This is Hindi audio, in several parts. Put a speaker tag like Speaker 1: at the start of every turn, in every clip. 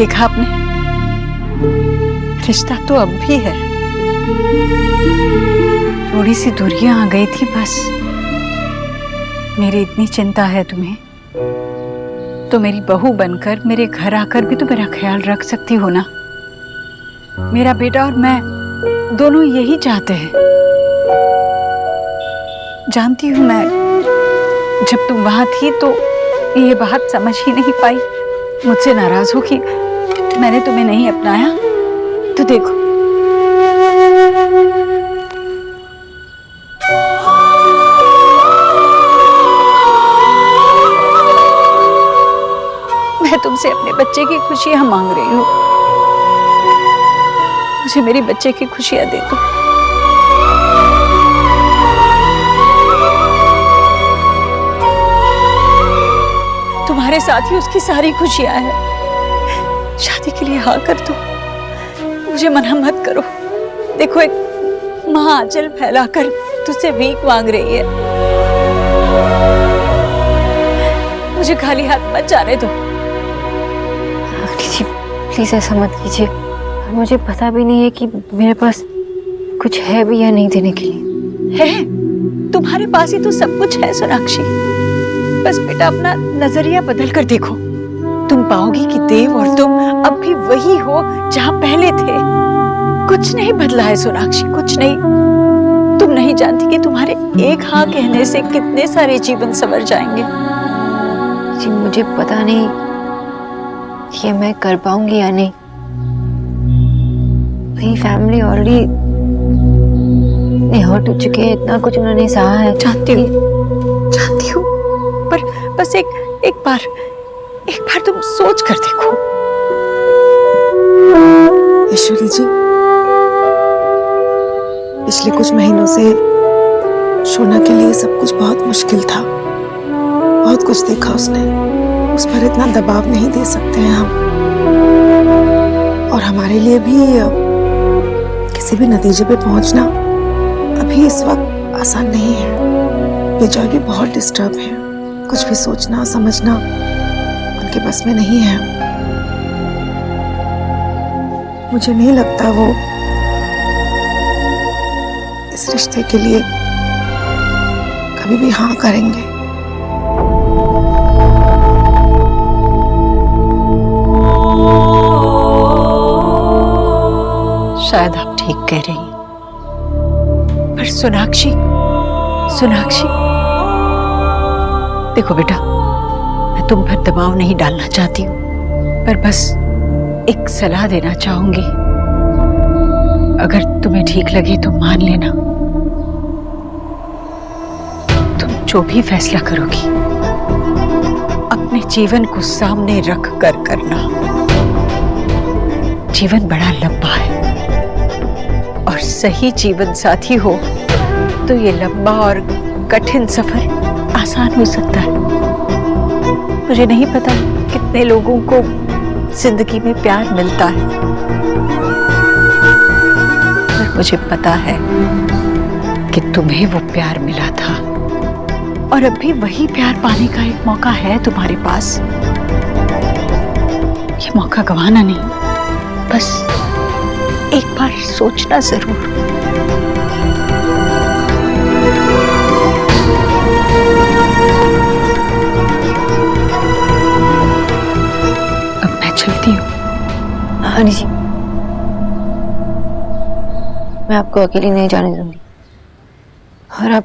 Speaker 1: देखा आपने, रिश्ता तो अब भी है, थोड़ी सी दूरियां आ गई थी बस। मेरी इतनी चिंता है तुम्हें, तो मेरी बहू बनकर मेरे घर आकर भी तो मेरा ख्याल रख सकती हो ना। मेरा बेटा और मैं दोनों यही चाहते हैं। जानती हूं मैं, जब तुम वहां थी तो ये बात समझ ही नहीं पाई, मुझसे नाराज हो कि मैंने तुम्हें नहीं अपनाया। तो देखो, मैं तुमसे अपने बच्चे की खुशियां मांग रही हूं। मुझे मेरे बच्चे की खुशियां दे दो। तुम्हारे साथ ही उसकी सारी खुशियां हैं। शादी के लिए हाँ कर दो, मुझे मना मत करो। देखो, एक माँ आंचल फैलाकर तुझसे भीख मांग रही है। मुझे खाली हाथ मत जाने दो।
Speaker 2: प्लीज ऐसा मत कीजिए, मुझे पता भी नहीं है कि मेरे पास कुछ है भी या नहीं देने के लिए।
Speaker 1: है, तुम्हारे पास ही तो सब कुछ है सोनाक्षी। बस बेटा अपना नजरिया बदल कर देखो, तुम पाओगी कि देव और तुम अब भी वही हो जहां पहले थे। कुछ नहीं बदला है सोनाक्षी, कुछ नहीं। तुम नहीं जानती कि तुम्हारे एक हाँ कहने से कितने सारे जीवन संवर जाएंगे।
Speaker 2: जी मुझे पता नहीं कि मैं कर पाऊंगी या नहीं। मेरी फैमिली ऑलरेडी हर्ट हो चुके हैं, इतना कुछ उन्होंने सहा है।
Speaker 1: जानती हूँ, पर बस एक बार तुम सोच कर देखो।
Speaker 3: ईश्वरी जी, पिछले कुछ महीनों से शोना के लिए सब कुछ बहुत मुश्किल था। बहुत कुछ देखा उसने, उस पर इतना दबाव नहीं दे सकते हैं हम। और हमारे लिए भी किसी भी नतीजे पे पहुंचना अभी इस वक्त आसान नहीं है। विजय भी बहुत डिस्टर्ब है, कुछ भी सोचना समझना उनके बस में नहीं है। मुझे नहीं लगता वो इस रिश्ते के लिए कभी भी हाँ करेंगे।
Speaker 1: शायद आप ठीक कह रही हैं, पर सोनाक्षी देखो बेटा, मैं तुम पर दबाव नहीं डालना चाहती हूँ, पर बस एक सलाह देना चाहूंगी। अगर तुम्हें ठीक लगे तो मान लेना। तुम जो भी फैसला करोगी अपने जीवन को सामने रख कर करना। जीवन बड़ा लंबा है और सही जीवन साथी हो तो ये लंबा और कठिन सफर आसान हो सकता है। मुझे नहीं पता कितने लोगों को जिंदगी में प्यार मिलता है, पर मुझे पता है कि तुम्हें वो प्यार मिला था और अब भी वही प्यार पाने का एक मौका है तुम्हारे पास। ये मौका गंवाना नहीं, बस एक बार सोचना जरूर। अब मैं चलती हूँ।
Speaker 2: हाँ जी, मैं आपको अकेली नहीं जाने दूंगी। और आप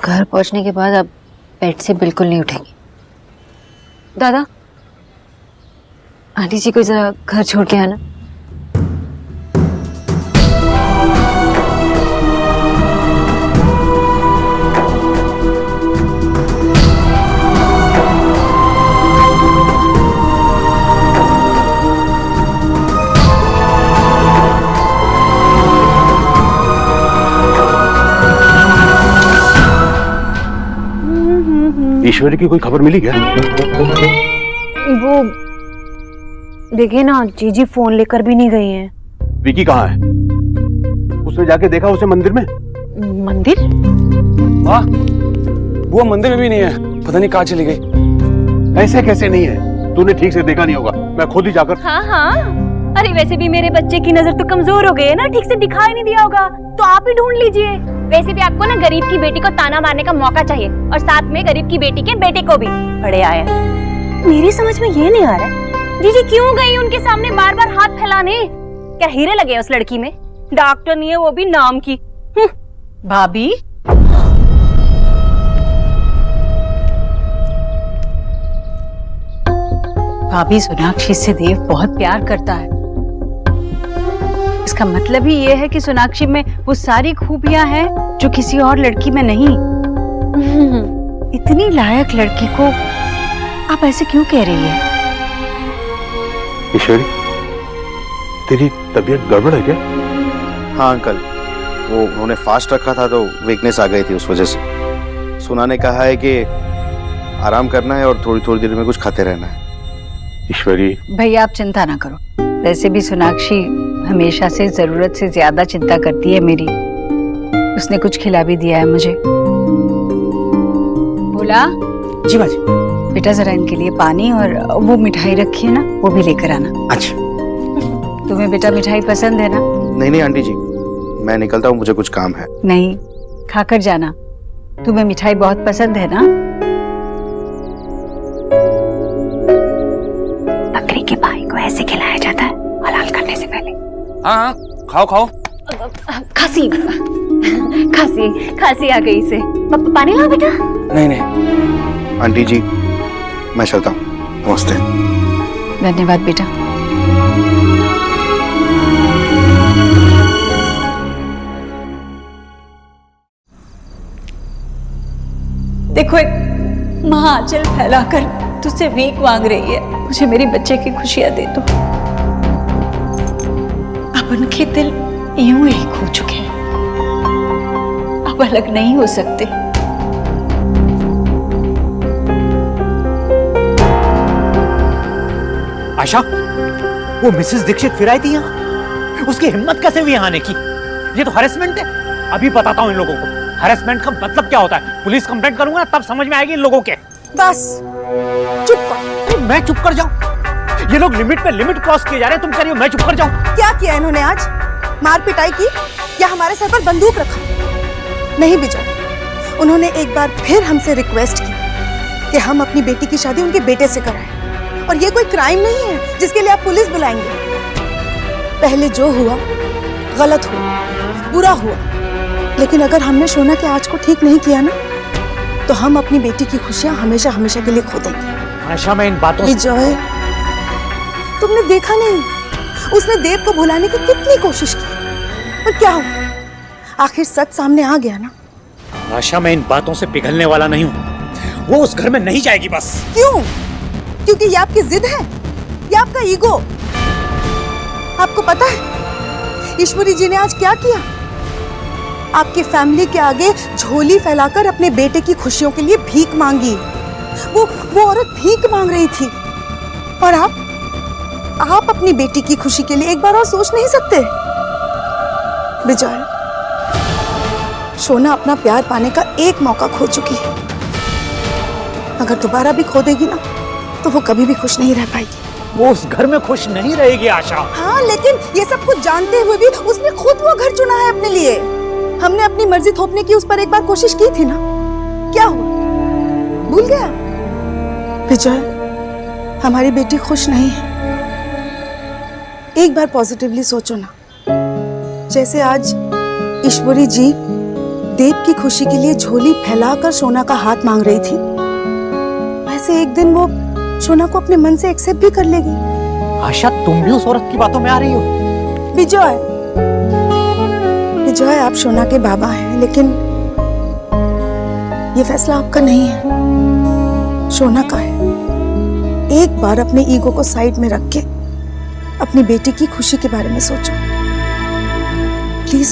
Speaker 2: घर पहुंचने के बाद आप बेड से बिल्कुल नहीं उठेंगी। दादा, आंटी जी को जरा घर छोड़ के आना।
Speaker 4: ईश्वरी की कोई खबर मिली क्या?
Speaker 2: वो देखिए ना, जीजी फोन लेकर भी नहीं गई हैं।
Speaker 4: विकी कहाँ है? उसने जाके देखा उसे मंदिर में?
Speaker 2: मंदिर?
Speaker 5: हाँ, वो मंदिर में भी नहीं है, पता नहीं कहाँ चली गई।
Speaker 4: ऐसे कैसे नहीं है? तूने ठीक से देखा नहीं होगा। मैं खुद ही जाकर।
Speaker 6: हाँ हाँ, अरे वैसे भी मेरे बच्चे की नजर तो कमजोर हो गई है ना, ठीक से दिखाई नहीं दिया होगा, तो आप ही ढूंढ लीजिए। वैसे भी आपको ना गरीब की बेटी को ताना मारने का मौका चाहिए, और साथ में गरीब की बेटी के बेटे को भी। बड़े आए, मेरी समझ में ये नहीं आ रहा है जीजी क्यों गई उनके सामने बार बार हाथ फैलाने? क्या हीरे लगे उस लड़की में? डॉक्टर नहीं है वो भी नाम की।
Speaker 1: भाभी, भाभी सोनाक्षी से देव बहुत प्यार करता है। इसका मतलब ही ये है कि सोनाक्षी में वो सारी खूबियां हैं जो किसी और लड़की में नहीं। इतनी लायक लड़की को आप ऐसे क्यों कह रही है?
Speaker 4: ईश्वरी, तेरी तबीयत गड़बड़ है क्या?
Speaker 7: हाँ अंकल, वो उन्होंने फास्ट रखा था तो वीकनेस आ गई थी, उस वजह से। सुना ने कहा है कि आराम करना है और थोड़ी थोड़ी देर में कुछ खाते रहना है।
Speaker 4: ईश्वरी,
Speaker 1: भैया आप चिंता ना करो, वैसे भी सोनाक्षी हमेशा से जरूरत से ज्यादा चिंता करती है मेरी। उसने कुछ खिला भी दिया है मुझे। बोला
Speaker 8: जी बाजी।
Speaker 1: बेटा जरा इनके लिए पानी और वो मिठाई रखी है ना, वो भी लेकर आना।
Speaker 8: अच्छा।
Speaker 1: तुम्हें बेटा मिठाई पसंद है ना?
Speaker 7: नहीं नहीं आंटी जी, मैं निकलता हूँ, मुझे कुछ काम है।
Speaker 1: नहीं, खाकर जाना। तुम्हें मिठाई बहुत पसंद है ना? बकरी के भाई को ऐसे खिलाया जाता है हलाल करने से पहले।
Speaker 5: हाँ, खाओ खाओ।
Speaker 6: खांसी खांसी खांसी आ गई इसे। पानी लाओ बेटा।
Speaker 5: नहीं नहीं
Speaker 7: आंटी जी, मैं चलता हूँ, नमस्ते।
Speaker 1: धन्यवाद बेटा। देखो, एक माँ आंचल फैलाकर तुझसे भीख मांग रही है, मुझे मेरी बच्चे की खुशियां दे दो। अब उनके दिल यूं ही खो चुके हैं, अब अलग नहीं हो सकते।
Speaker 8: आशा, वो मिसेस दीक्षित फिर आई थी यहाँ, उसकी हिम्मत कैसे हुई यहाँ आने की? ये तो हरेसमेंट है। अभी बताता हूँ इन लोगों को हरेसमेंट का मतलब क्या होता है। पुलिस कंप्लेंट करूंगा तब समझ में आएगी इन लोगों के।
Speaker 3: बस चुप कर।
Speaker 8: मैं चुप कर जाऊं? ये लोग लिमिट पे लिमिट क्रॉस किए जा रहे हैं, तुम कह रही हो मैं चुप कर जाऊं?
Speaker 3: क्या किया इन्होंने आज? मार पिटाई की या हमारे सर पर बंदूक रखा? नहीं विजय, उन्होंने एक बार फिर हमसे रिक्वेस्ट की कि हम अपनी बेटी की शादी उनके बेटे से कराएं, और ये कोई क्राइम नहीं है जिसके लिए आप पुलिस बुलाएंगे। पहले जो हुआ गलत हुआ, बुरा हुआ, लेकिन अगर हमने शोना के आज को ठीक नहीं किया ना, तो हम अपनी बेटी की खुशियां हमेशा हमेशा के लिए खो देंगे।
Speaker 8: आशा, मैं इन बातों
Speaker 3: विजय, तुमने देखा नहीं उसने देव को भुलाने की कितनी कोशिश की, और क्या हुआ? आखिर सच सामने आ गया ना।
Speaker 8: आशा, मैं इन बातों से पिघलने वाला नहीं हूँ। वो उस घर में नहीं जाएगी बस।
Speaker 3: क्यों? क्योंकि ये आपकी जिद है या आपका ईगो? आपको पता है ईश्वरी जी ने आज क्या किया? आपकी फैमिली के आगे झोली फैलाकर अपने बेटे की खुशियों के लिए भीख मांगी। वो औरत भीख मांग रही थी, और आप अपनी बेटी की खुशी के लिए एक बार और सोच नहीं सकते? विजय, शोना अपना प्यार पाने का एक मौका खो चुकी है। अगर दोबारा भी खो देगी ना, तो वो कभी भी खुश नहीं रह पाएगी।
Speaker 8: वो उस घर में खुश नहीं रहेगी आशा।
Speaker 3: हाँ, लेकिन ये सब कुछ जानते हुए भी उसने खुद वो घर चुना है अपने लिए। हमने अपनी मर्जी थोपने की उस पर एक बार कोशिश की थी ना, क्या हुआ? भूल गया? विजय, हमारी बेटी खुश नहीं है। एक बार पॉजिटिवली सोचो ना। जैसे आज ईश्वरी जी देव की खुशी के लिए झोली फैलाकर सोना का हाथ मांग रही थी, वैसे एक दिन वो सोना को अपने मन से एक्सेप्ट भी कर लेगी।
Speaker 8: आशा, तुम भी उस औरत की बातों में आ रही हो।
Speaker 3: विजय, आप शोना के बाबा हैं, लेकिन ये फैसला आपका नहीं है, शोना का है। एक बार अपने ईगो को साइड में रख के अपनी बेटी की खुशी के बारे में सोचो, प्लीज।